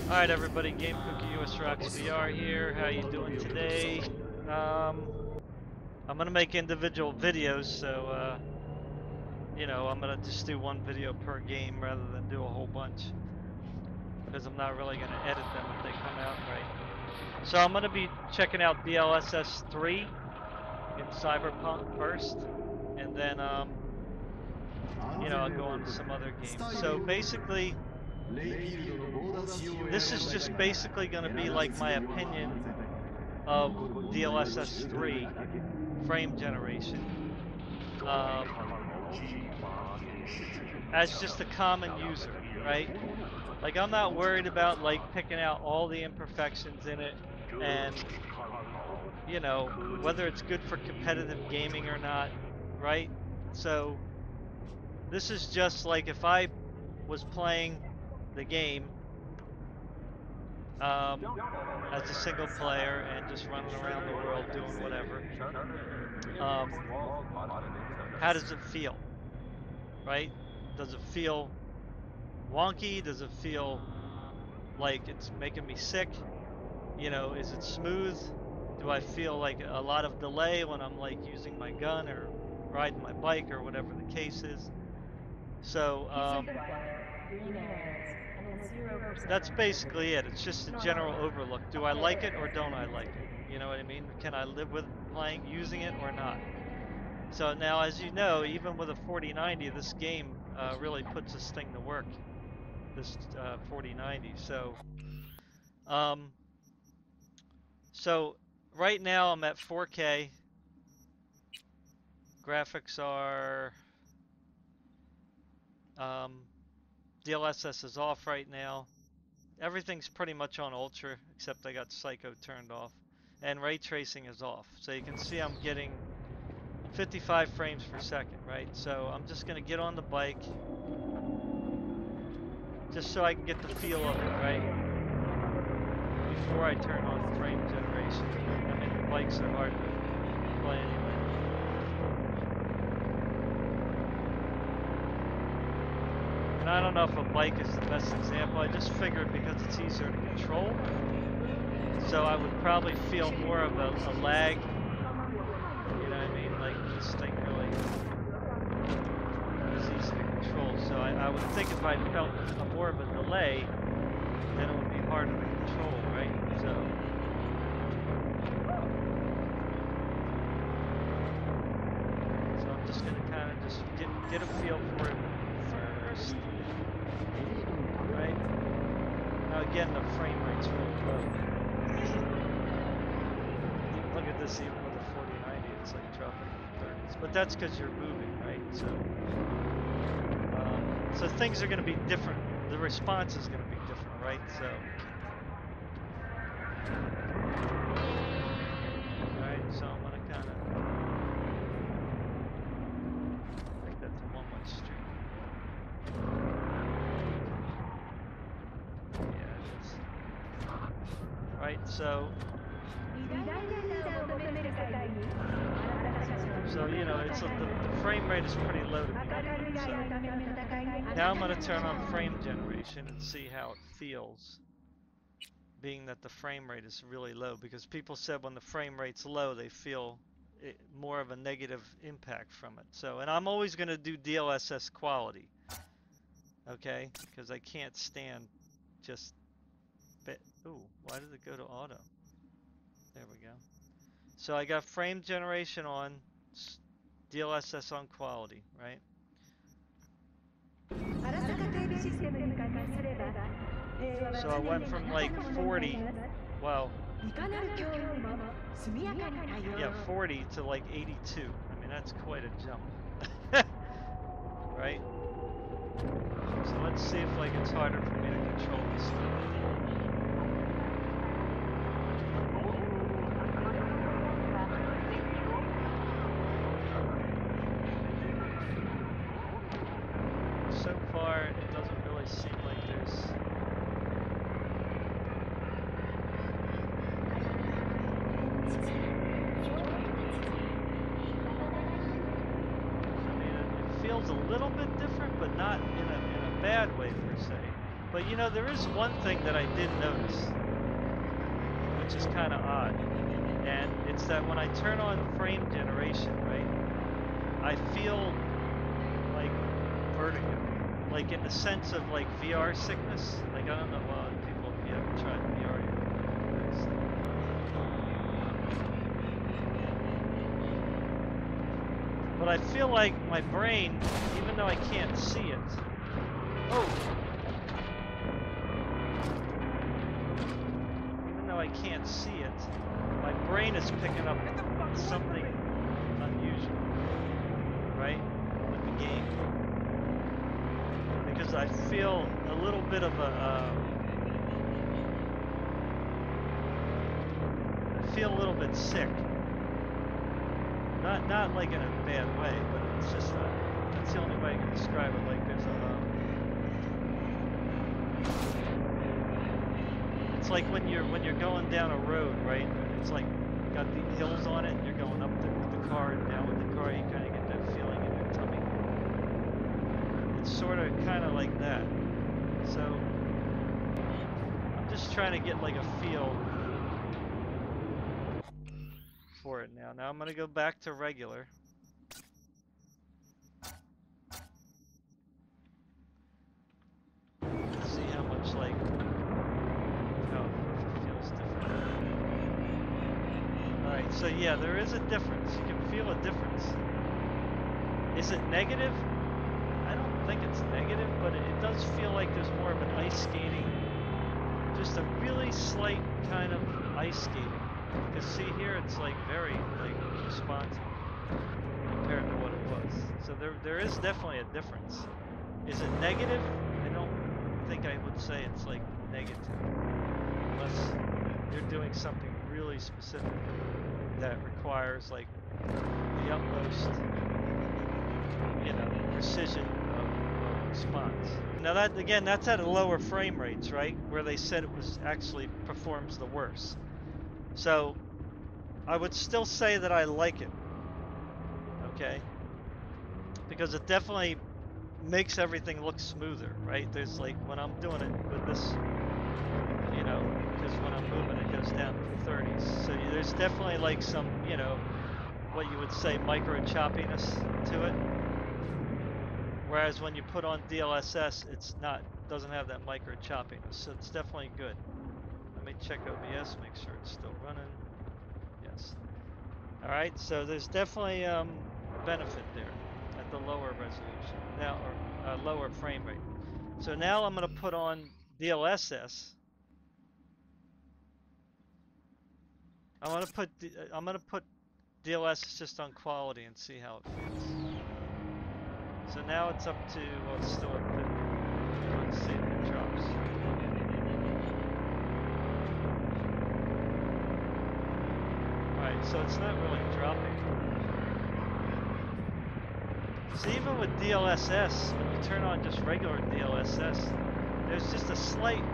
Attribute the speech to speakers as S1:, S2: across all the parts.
S1: Alright everybody, Game Cookie US Rocks VR here. How you doing today? I'm gonna make individual videos, so you know, I'm gonna just do one video per game rather than do a whole bunch. Because I'm not really gonna edit them if they come out right. So I'm gonna be checking out DLSS 3 in Cyberpunk first, and then you know, I'll go on to some other games. So basically, this is just basically going to be like my opinion of DLSS 3 frame generation as just a common user, right? Like, I'm not worried about like picking out all the imperfections in it and, you know, whether it's good for competitive gaming or not, right? So this is just like if I was playing the game as a single player and just running around the world doing whatever. How does it feel? Right? Does it feel wonky? Does it feel like it's making me sick? You know, is it smooth? Do I feel like a lot of delay when I'm like using my gun or riding my bike or whatever the case is? So, that's basically it. It's just a general overlook. Do I like it or don't I like it? You know what I mean? Can I live with using it or not? So now, as you know, even with a 4090, this game really puts this thing to work. This 4090. So right now I'm at 4K. Graphics are DLSS is off right now. Everything's pretty much on ultra, except I got Psycho turned off. And ray tracing is off. So you can see I'm getting 55 frames per second, right? So I'm just going to get on the bike just so I can get the feel of it, right? Before I turn on frame generation. I mean, the bikes are hard to play anyway. And I don't know if a bike is the best example. I just figured because it's easier to control. So I would probably feel more of a lag. You know what I mean? Like this thing really is easy to control. So I would think if I felt more of a delay, then it would be harder to control, right? So I'm just gonna kind of just get a feel for it first. Right? Now again, the frame rate's really low. Look at this, even with a 4090, it's like dropping in the 30s. But that's because you're moving, right? So things are going to be different. The response is going to be different, right? So, alright, so I'm going to kind of, I think that's a one-way street. Yeah, it is. Right, so you know, it's the frame rate is pretty low to begin with. So now I'm going to turn on frame generation and see how it feels, being that the frame rate is really low. Because people said when the frame rate's low, they feel more of a negative impact from it. So, and I'm always going to do DLSS quality, okay? Because I can't stand just. Ooh, why did it go to auto? There we go. So I got frame generation on, DLSS on quality, right? So I went from like 40, well, yeah, 40 to like 82. I mean, that's quite a jump, right? So let's see if like it's harder for me to control this thing. So far, it doesn't really seem like there's... I mean, it feels a little bit different, but not in a bad way per se. But you know, there is one thing that I did notice, which is kind of odd, and it's that when I turn on frame generation, right, I feel like vertigo, like in the sense of like VR sickness. Like I don't know, well, people, if you haven't tried VR, you don't know what it is. But I feel like my brain, even though I can't see it, even though I can't see it, my brain is picking up something unusual, right, with the game. Because I feel a little bit of I feel a little bit sick. Not like in a bad way, but it's just that's the only way I can describe it. Like there's it's like when you're going down a road, right? It's like got the hills on it, and you're going up with the car and down with the car. You kind of get that feeling in your tummy. It's sort of kind of like that. So I'm just trying to get like a feel for it now. Now I'm gonna go back to regular. See how much like how it feels different. Alright, so yeah, there is a difference. You can feel a difference. Is it negative? I don't think it's negative, but it does feel like there's more of an ice skating. Just a really slight kind of ice skating. Because see here, it's like very like responsive compared to what it was. So there is definitely a difference. Is it negative? I don't think I would say it's like negative, unless you're doing something really specific that requires like the utmost, you know, precision of response. Now that again, that's at a lower frame rates, right? Where they said it was actually performs the worst. So I would still say that I like it, okay? Because it definitely makes everything look smoother, right? There's like, when I'm doing it with this, you know, because when I'm moving it goes down to the 30s. So there's definitely like some, you know, what you would say micro choppiness to it. Whereas when you put on DLSS, it's not, doesn't have that micro choppiness. So it's definitely good. Let me check OBS, make sure it's still running. Yes. All right, so there's definitely a benefit there at the lower resolution now, or lower frame rate. So now I'm going to put on DLSS. I'm going to put DLSS just on quality and see how it feels. So now it's up to, well, it's still at 50. Let's see if it drops. Alright, so it's not really dropping. So even with DLSS, when you turn on just regular DLSS, there's just a slight,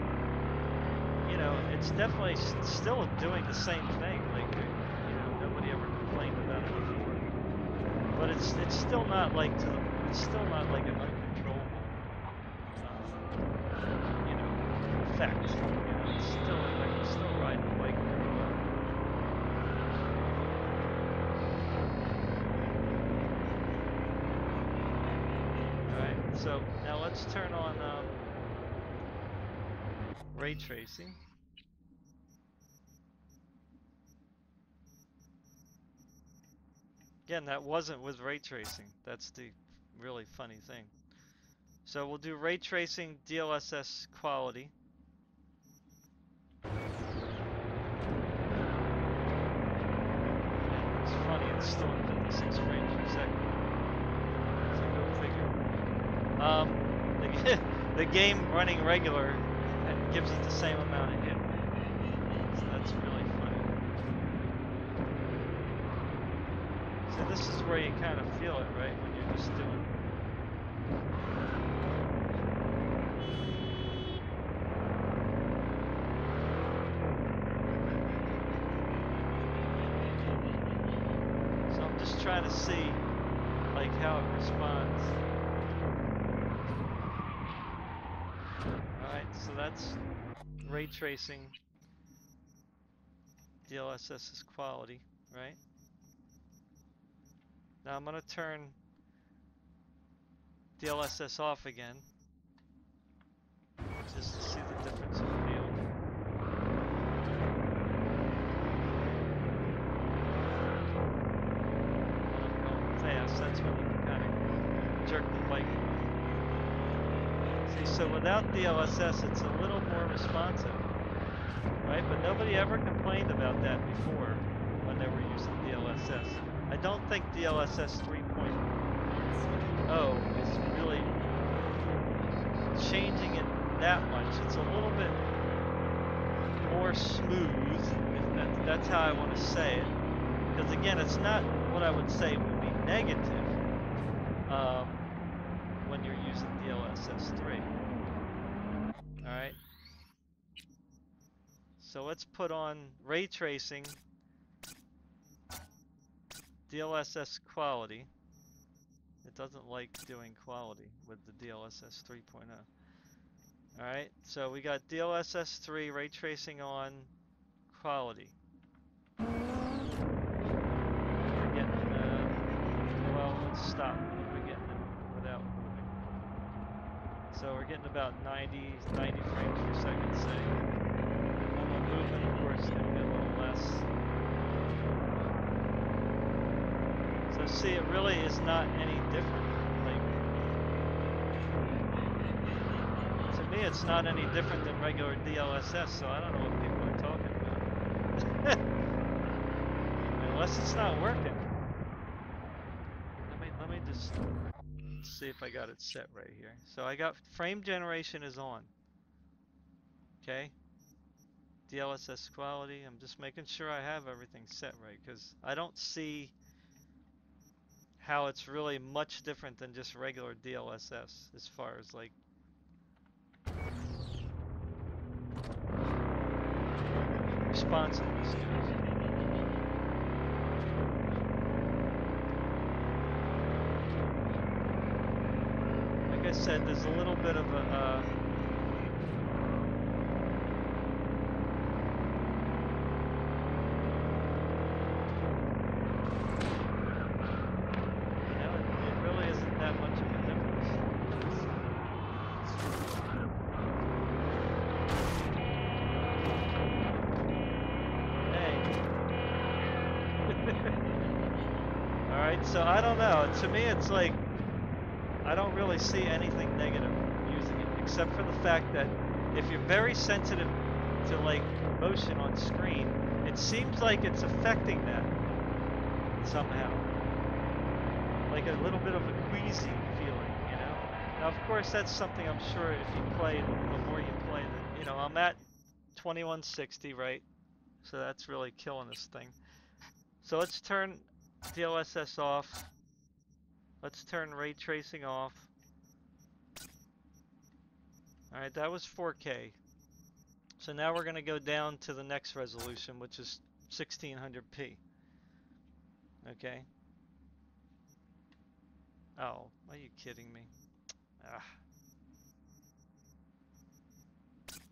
S1: you know, it's definitely still doing the same thing. Like, you know, nobody ever complained about it before. But it's still not like it's still not like an uncontrollable, you know, effect. You know, it's still, I can still ride the bike pretty well. Alright, so now let's turn on ray tracing. Again, that wasn't with ray tracing. That's the really funny thing. So we'll do ray tracing, DLSS quality. It's funny, it's still at 56 frames per second. So go figure. The game running regular gives it the same amount of hit. So that's really funny. So this is where you kind of feel it, right? When you're just doing it. So I'm just trying to see like how it responds. Alright, so that's ray tracing. DLSS is quality, right? Now I'm going to turn DLSS off again, just to see the difference in field. When I'm going fast, that's when you can kind of jerk the bike. See, so without DLSS, it's a little more responsive, right? But nobody ever complained about that before when they were using DLSS. I don't think DLSS 3.0 is really changing it that much. It's a little bit more smooth, if that's how I want to say it. Because again, it's not what I would say would be negative when you're using DLSS 3. Alright. So let's put on ray tracing, DLSS quality. It doesn't like doing quality with the DLSS 3.0. Alright, so we got DLSS 3, ray tracing on, quality. We're getting, well, let's stop. We're getting it without moving. So we're getting about 90 frames per second, say. When we're moving, of course, it's going to be a little less. So see, it really is not any different. Like, to me, it's not any different than regular DLSS, so I don't know what people are talking about. Unless it's not working. Let me just see if I got it set right here. So I got frame generation is on. Okay. DLSS quality. I'm just making sure I have everything set right, because I don't see how it's really much different than just regular DLSS as far as like responsiveness goes. Like I said, there's a little bit of a so I don't know. To me, it's like I don't really see anything negative using it, except for the fact that if you're very sensitive to like motion on screen, it seems like it's affecting that somehow. Like a little bit of a queasy feeling, you know? Now, of course, that's something I'm sure if you play, the more you play, that, you know, I'm at 2160, right? So that's really killing this thing. So let's turn DLSS off. Let's turn ray tracing off. Alright, that was 4K. So now we're going to go down to the next resolution, which is 1600p. Okay. Oh, are you kidding me? Ah.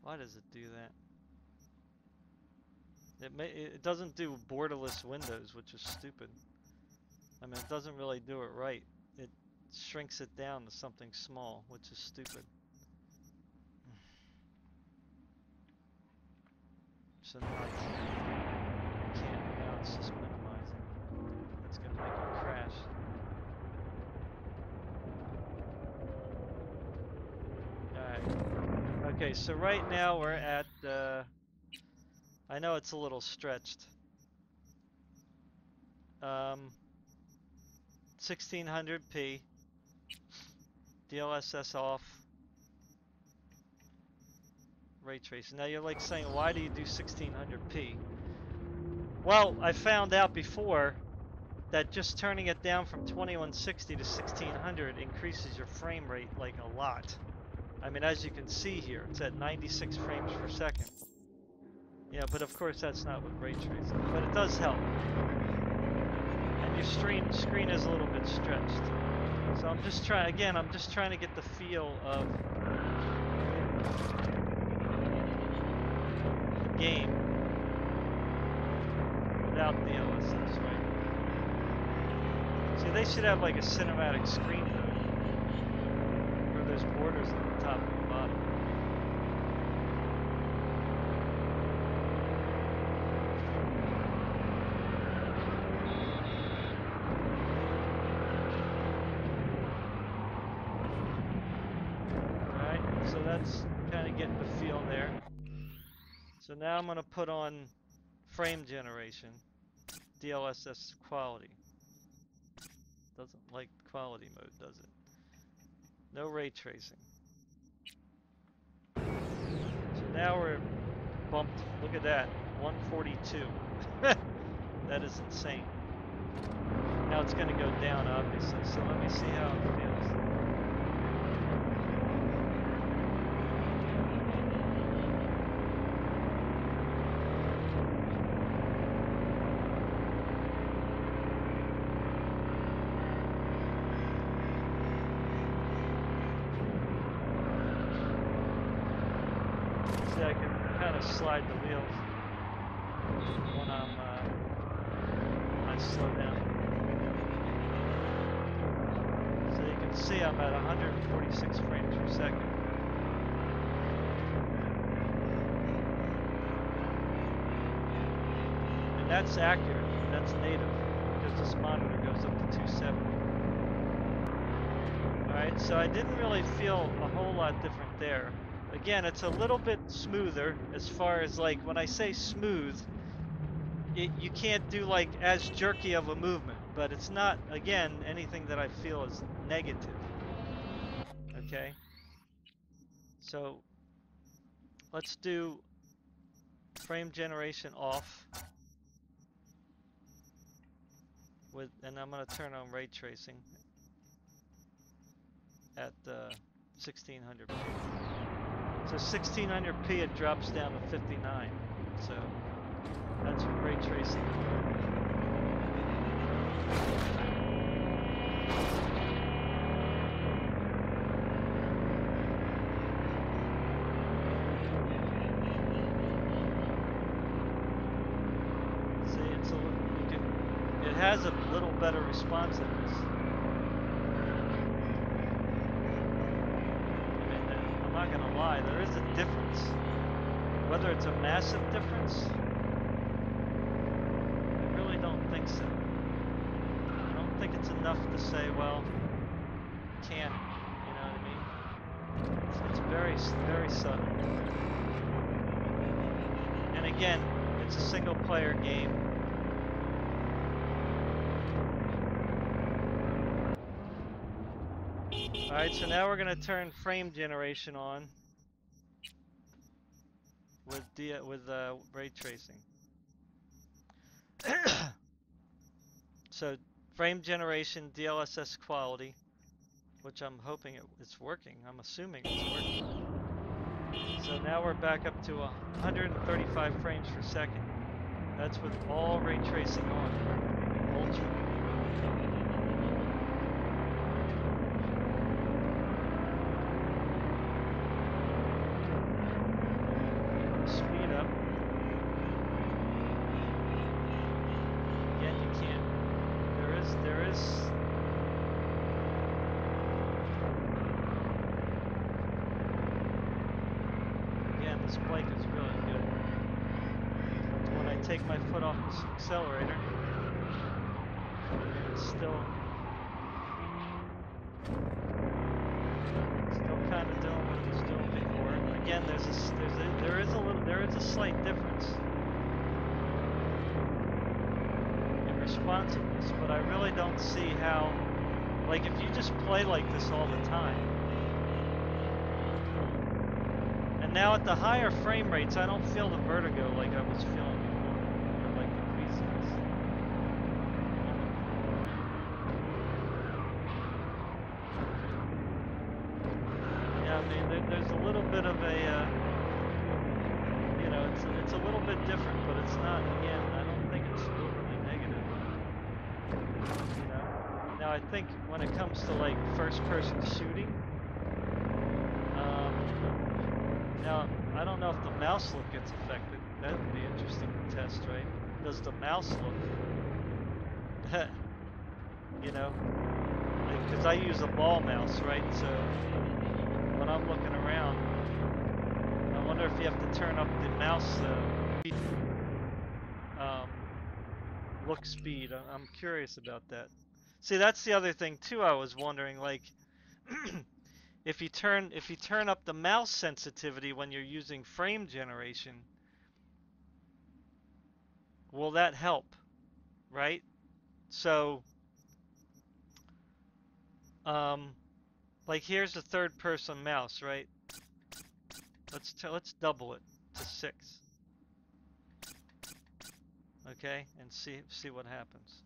S1: Why does it do that? It doesn't do borderless windows, which is stupid. I mean, it doesn't really do it right. It shrinks it down to something small, which is stupid. So now I can't. Now it's just minimizing. That's going to make it crash. Alright. Okay, so right now we're at, I know it's a little stretched. 1600p. DLSS off. Ray tracing. Now you're like saying, why do you do 1600p? Well, I found out before that just turning it down from 2160 to 1600 increases your frame rate like a lot. I mean, as you can see here, it's at 96 frames per second. Yeah, but of course that's not with ray tracing, but it does help. And your screen is a little bit stretched. So I'm just trying to get the feel of game without DLSS, right? See, they should have like a cinematic screen mode where there's borders on the top and the bottom. Alright, so that's kind of getting the feel there. So now I'm going to put on frame generation, DLSS quality. Doesn't like quality mode, does it? No ray tracing. So now we're bumped. Look at that, 142. That is insane. Now it's going to go down, obviously. So let me see how it feels. See, I can kind of slide the wheels when I slow down. So you can see I'm at 146 frames per second. And that's accurate, that's native, because this monitor goes up to 270. Alright, so I didn't really feel a whole lot different there. Again, it's a little bit smoother as far as, like, when I say smooth, you can't do like as jerky of a movement, but it's not, again, anything that I feel is negative. Okay, so let's do frame generation off with, and I'm going to turn on ray tracing at 1600p. So 1600p, it drops down to 59. So that's with ray tracing. See, it's a little, it has a little better responsiveness. I mean, I'm not gonna lie, there is a difference. Whether it's a massive difference, I really don't think so. I don't think it's enough to say, well, can it? You know what I mean? It's very, very subtle. And again, it's a single player game. Alright, so now we're going to turn frame generation on with ray tracing. So frame generation, DLSS quality, which I'm hoping it's working. I'm assuming it's working. So now we're back up to 135 frames per second. That's with all ray tracing on. Ultra. Speed up. Again, you can't. There is. Again, this bike is really good. But when I take my foot off the accelerator, it's still kind of doing what it was doing before. Again, there is a slight difference in responsiveness, but I really don't see how, like, if you just play like this all the time. And now at the higher frame rates, I don't feel the vertigo like I was feeling before, or like the queasiness. Yeah, I mean, there's a little bit of a, you know, it's a little bit different, but it's not, again, I don't think it's overly negative. You know? Now, I think when it comes to, like, first-person shooting, now, I I don't know if the mouse look gets affected. That would be interesting to test, right? Does the mouse look, you know, because I use a ball mouse, right? So when I'm looking around, I wonder if you have to turn up the mouse look speed. I'm curious about that. See, that's the other thing too. I was wondering, like, if you turn up the mouse sensitivity when you're using frame generation, will that help, right? So, like here's a third-person mouse, right? Let's double it to 6. Okay, and see what happens.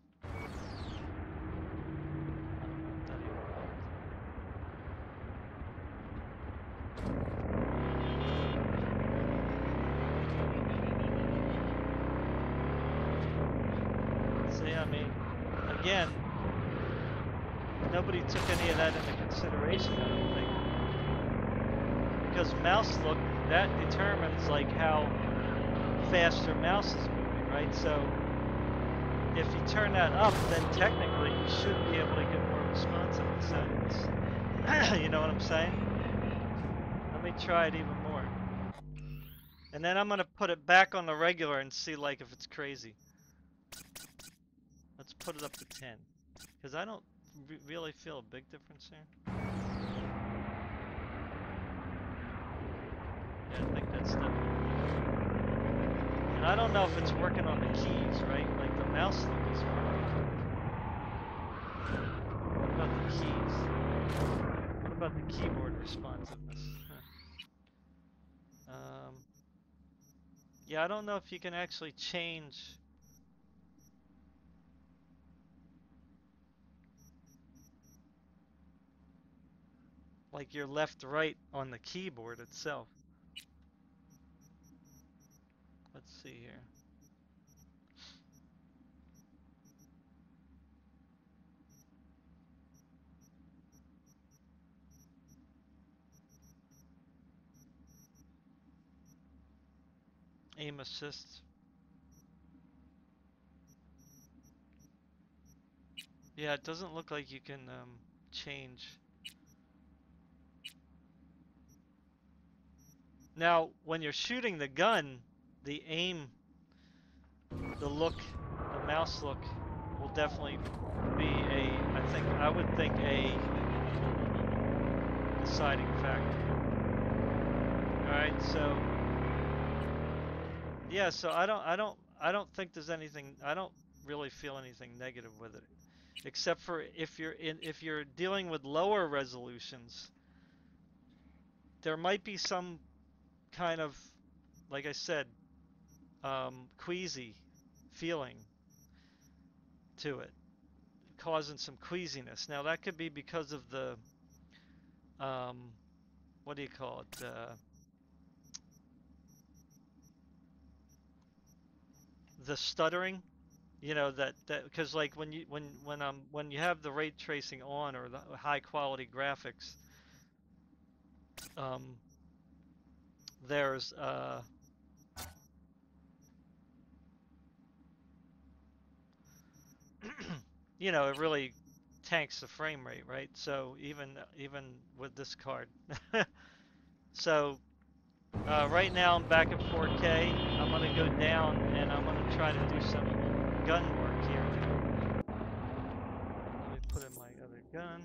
S1: See, I mean, again, nobody took any of that into consideration, I don't think. Because mouse look, that determines like how fast your mouse is moving, right? So if you turn that up, then technically you should be able to get more responsiveness out of this. You know what I'm saying? Let me try it even more. And then I'm going to put it back on the regular and see like if it's crazy. Let's put it up to 10. Because I don't really feel a big difference here. Yeah, I think that's definitely different. And I don't know if it's working on the keys, right? Like the mouse look is working. What about the keys? What about the keyboard responsiveness? Huh. Yeah, I don't know if you can actually change. Like your left right on the keyboard itself. Let's see here. Aim assist. Yeah, it doesn't look like you can change. Now, when you're shooting the gun, the aim, the look, the mouse look will definitely be I would think a deciding factor. Alright, so yeah, so I don't think there's anything, I don't really feel anything negative with it. Except for if you're dealing with lower resolutions, there might be some kind of, like I said, queasy feeling to it, causing some queasiness. Now that could be because of the, what do you call it? The stuttering. You know that because like when you have the ray tracing on or the high quality graphics, there's you know, it really tanks the frame rate, right? So even with this card. So right now I'm back at 4K. I'm gonna go down and I'm gonna try to do some gun work here. Let me put in my other gun.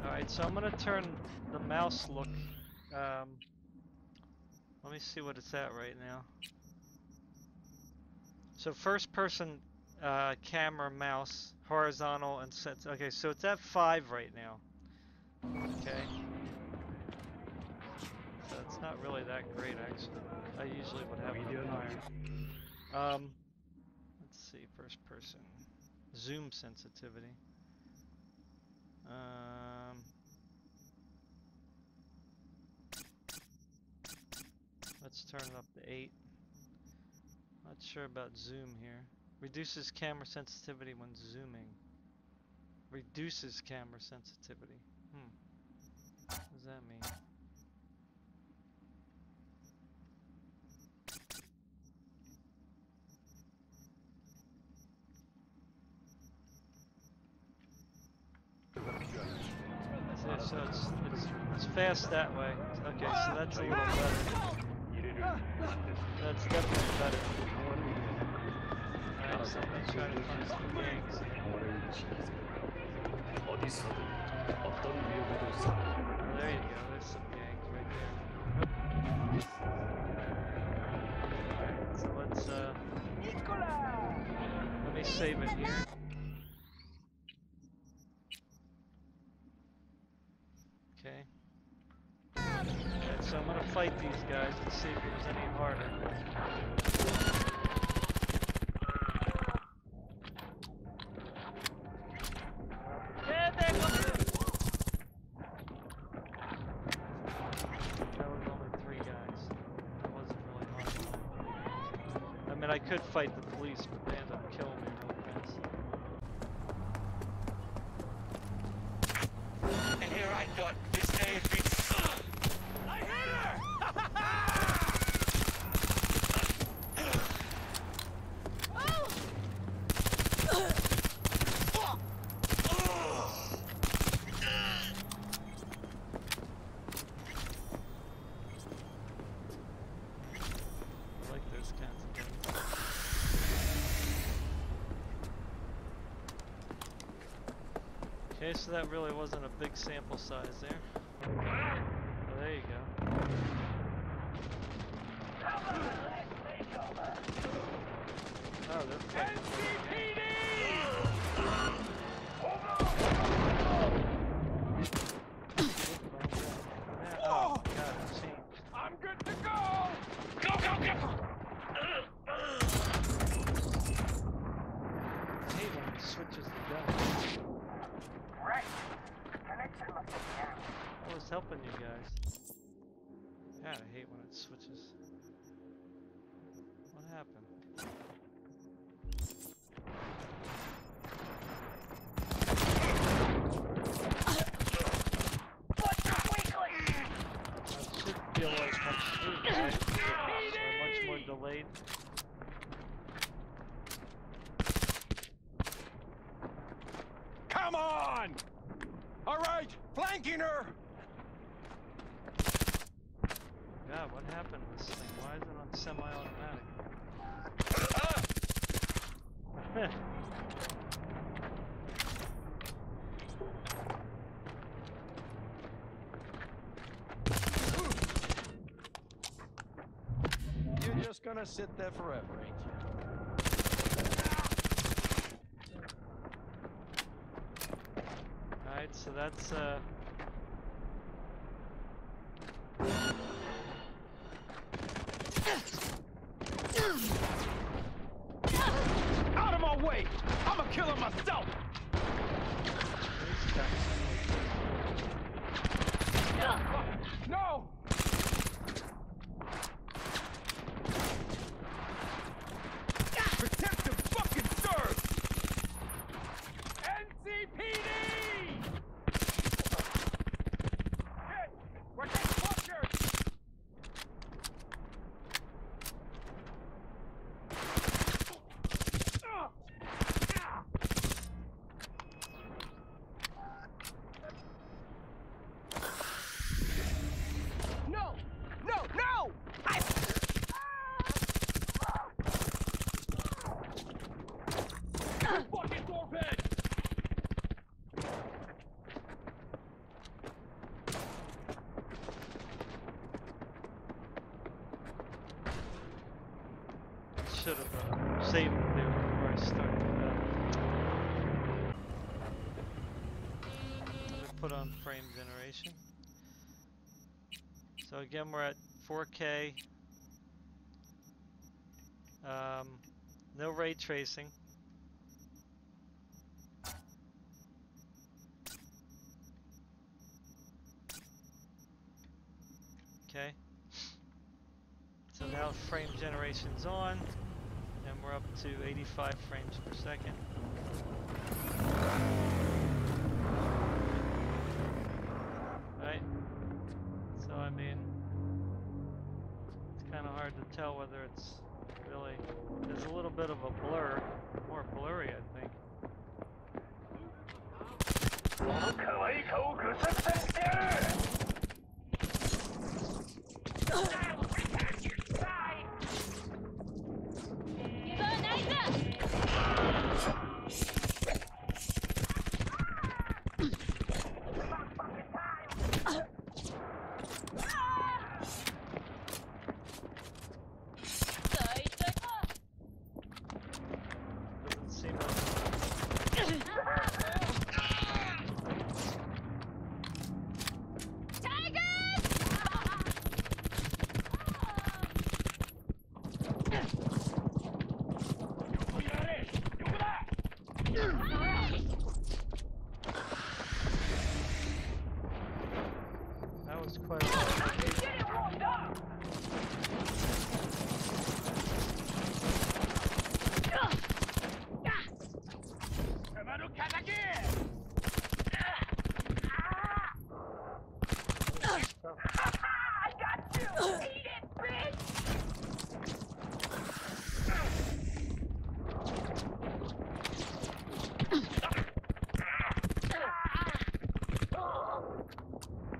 S1: Alright, so I'm gonna turn the mouse look Let me see what it's at right now. So first person camera, mouse, horizontal, and sense. Okay, so it's at 5 right now. Okay. So it's not really that great actually. I usually would have it higher. Let's see, first person. Zoom sensitivity. Let's turn it up to 8. Not sure about zoom here. Reduces camera sensitivity when zooming. Reduces camera sensitivity. What does that mean? So it's fast that way. Okay, so that's a little better. That's definitely better. Alright, so let's try to find some gangs here. Oh, there you go, there's some gangs right there. Alright, so let's let me save it here. Okay. Alright, so I'm gonna fight these guys and see if it was any harder. That was only 3 guys. That wasn't really hard. I mean, I could fight the police, but they end up killing me really fast.
S2: And here I thought this day would be. I hit her!
S1: I like those kinds of things. Okay, so that really wasn't a big sample size there. Oh, there you go. Oh, they're fighting. Oh, God, it changed.
S2: I'm good to go! Go, go, go!
S1: I hate when it switches the gun.
S2: Right. Connection must be down.
S1: I was helping you guys. God, I hate when it switches. What happened? It should feel like much smoother, right? Or much more delayed.
S2: Come on! All right, flanking her!
S1: God, what happened to this thing? Why is it on semi-automatic?
S2: You're just gonna sit there forever, ain't you?
S1: Alright, so that's
S2: Out of my way! I'm a killer myself! No! Protect the fucking serve! NCPD!
S1: should have saved it there before I started. Put on frame generation. So again, we're at 4K. No ray tracing. Okay. So now frame generation's on, and we're up to 85 frames per second. Right? So I mean, it's kind of hard to tell whether it's really, there's a little bit of a blur, more blurry I think.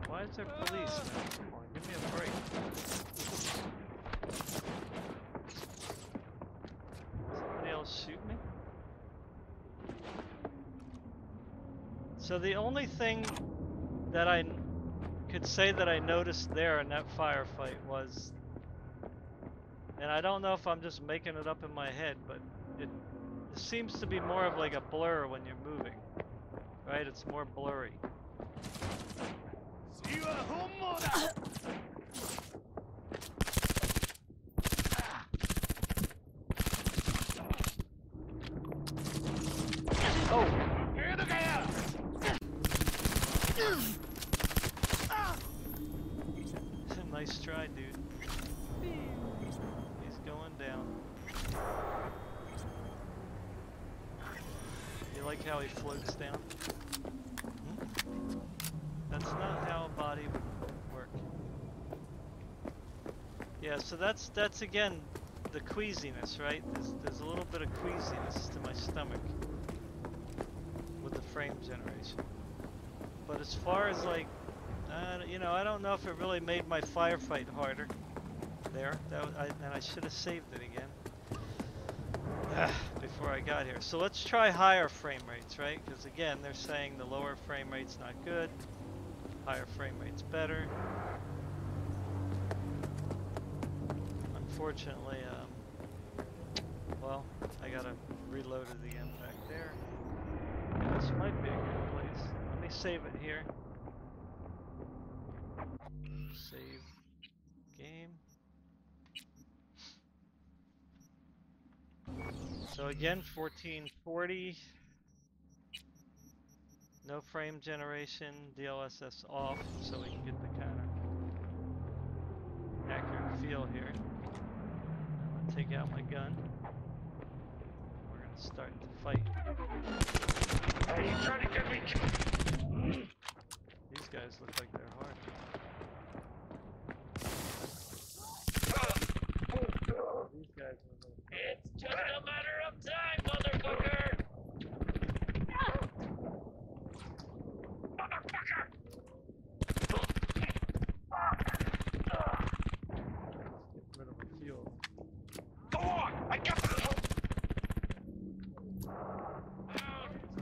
S1: Why is there police? Come on, give me a break. Somebody else shoot me? So the only thing that I could say that I noticed there in that firefight was, and I don't know if I'm just making it up in my head, but it seems to be more of like a blur when you're moving, right? It's more blurry. Oh! Nice try, dude. He's going down. You like how he floats down? That's not how a body would work. Yeah, so that's again the queasiness, right? There's a little bit of queasiness to my stomach with the frame generation. But as far as like, you know, I don't know if it really made my firefight harder there. And I should have saved it again before I got here. So let's try higher frame rates, right? Because again, they're saying the lower frame rate's not good. Higher frame rate's better. Unfortunately, well, I gotta reload it again back there. Yeah, this might be a good place. Let me save it here. Save game. So again, 1440. No frame generation, DLSS off, so we can get the kind of accurate feel here. I'm gonna take out my gun. We're gonna start the fight.
S2: Hey, you trying to get me?
S1: These guys look like they're hard. These guys are a little...
S2: It's just a matter of time, motherfucker! Motherfucker!
S1: Get rid of a few of them.
S2: Go on! I got this!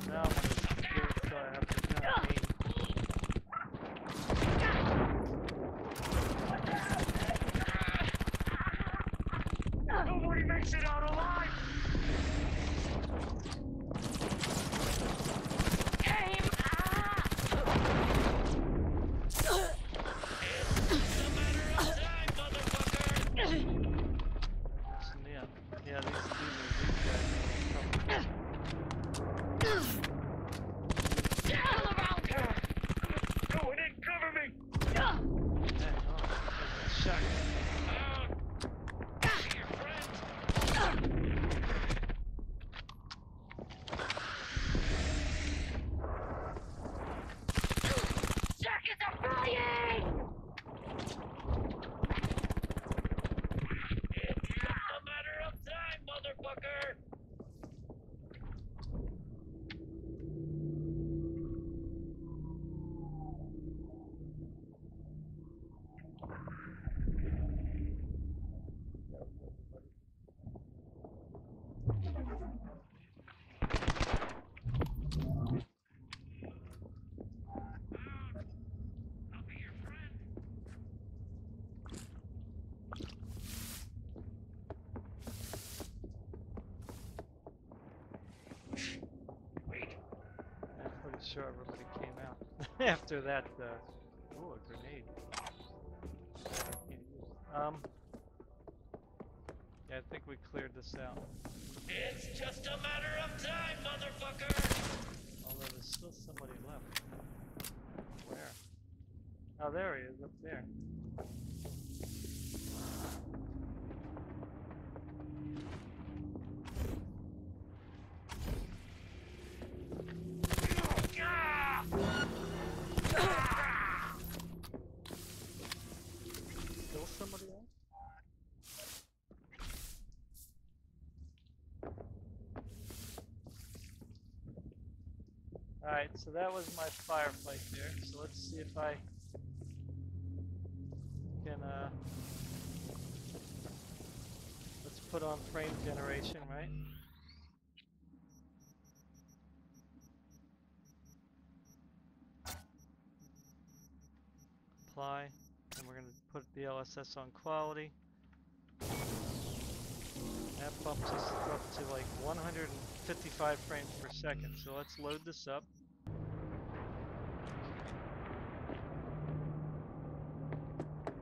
S1: So now I'm gonna do it so I have to kind of aim.
S2: Nobody makes it out alive!
S1: shot.
S2: Seconds are flying! It's just a matter of time, motherfucker!
S1: I'm pretty sure everybody came out after that. Oh, a grenade. Can't use it. Yeah, I think we cleared this out.
S2: It's just a matter of time, motherfucker!
S1: Although there's still somebody left. Where? Oh, there he is, up there. Still somebody else? Alright, so that was my firefight there. So let's see if I can, let's put on frame generation, right? Apply, and we're going to put DLSS on quality. That bumps us up to like 155 frames per second. So let's load this up.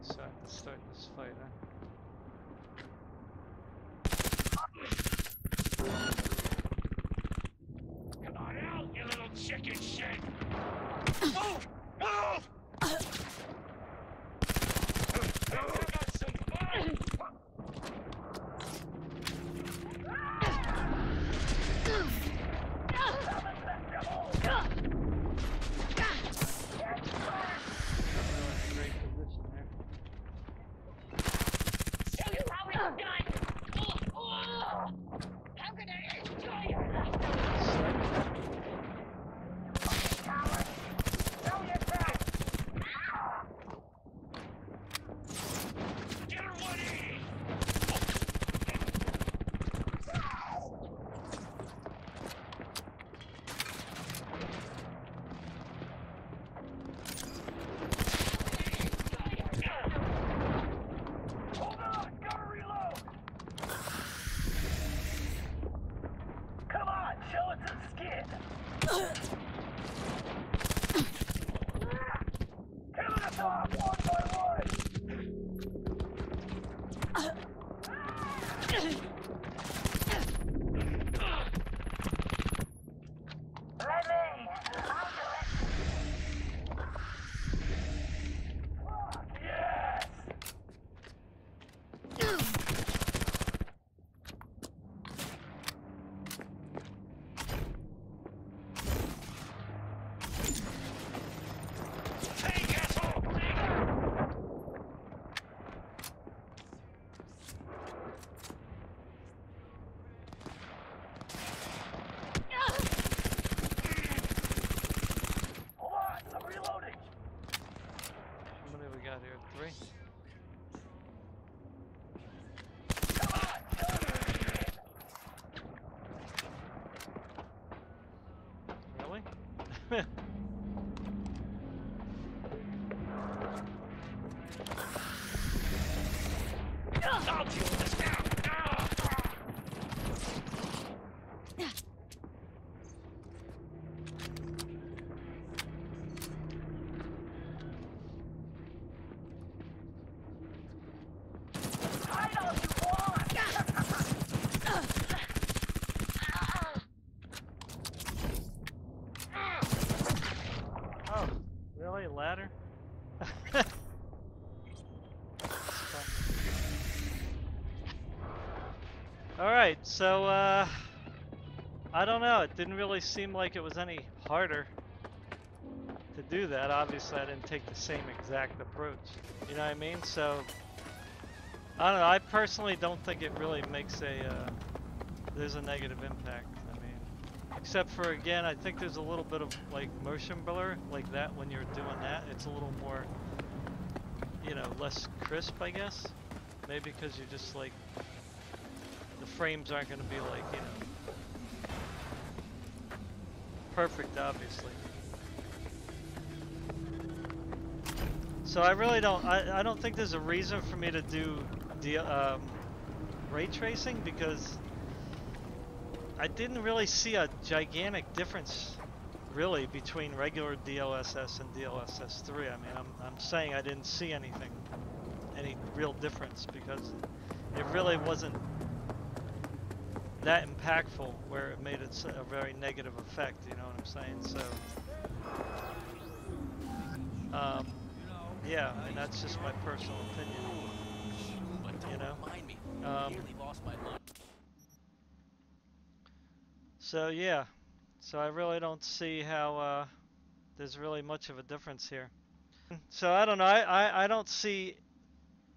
S1: So I have to start this fight, huh?
S2: Come on out, you little chicken shit! Move! Move! I got some fun!
S1: Great position there.
S2: Show you how it's done! How can I enjoy your life? Show yourself! Get her 180! Hold on! Gotta reload! Come on! Show us some skin! Killing us off one by one! Let me! I'll do it! Fuck yes! Take asshole!
S1: Alright, so, I don't know. It didn't really seem like it was any harder to do that. Obviously, I didn't take the same exact approach. You know what I mean? So, I don't know. I personally don't think it really makes there's a negative impact. I mean, except for, again, I think there's a little bit of, like, motion blur, like that when you're doing that. It's a little more, you know, less crisp, I guess. Maybe because you're just, like, the frames aren't going to be, like, you know, perfect, obviously. So I really don't, I don't think there's a reason for me to do ray tracing, because I didn't really see a gigantic difference really between regular DLSS and DLSS 3. I mean, I'm saying I didn't see anything, any real difference, because it really wasn't that impactful where it made it a very negative effect, you know what I'm saying? So, yeah, I mean, that's just my personal opinion, you know? So, yeah, so I really don't see how there's really much of a difference here. So, I don't know, I don't see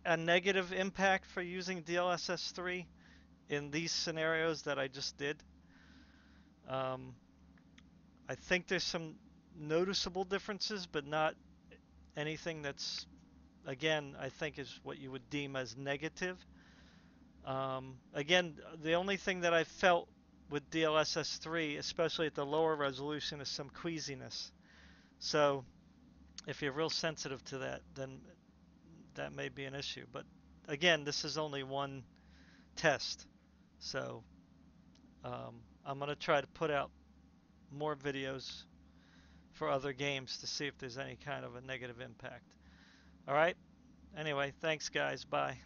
S1: a negative impact for using DLSS 3 in these scenarios that I just did. I think there's some noticeable differences, but not anything that's, again, I think is what you would deem as negative. Again, the only thing that I felt with DLSS 3, especially at the lower resolution, is some queasiness. So if you're real sensitive to that, then that may be an issue. But again, this is only one test. So I'm going to try to put out more videos for other games to see if there's any kind of a negative impact. All right? Anyway, thanks guys. Bye.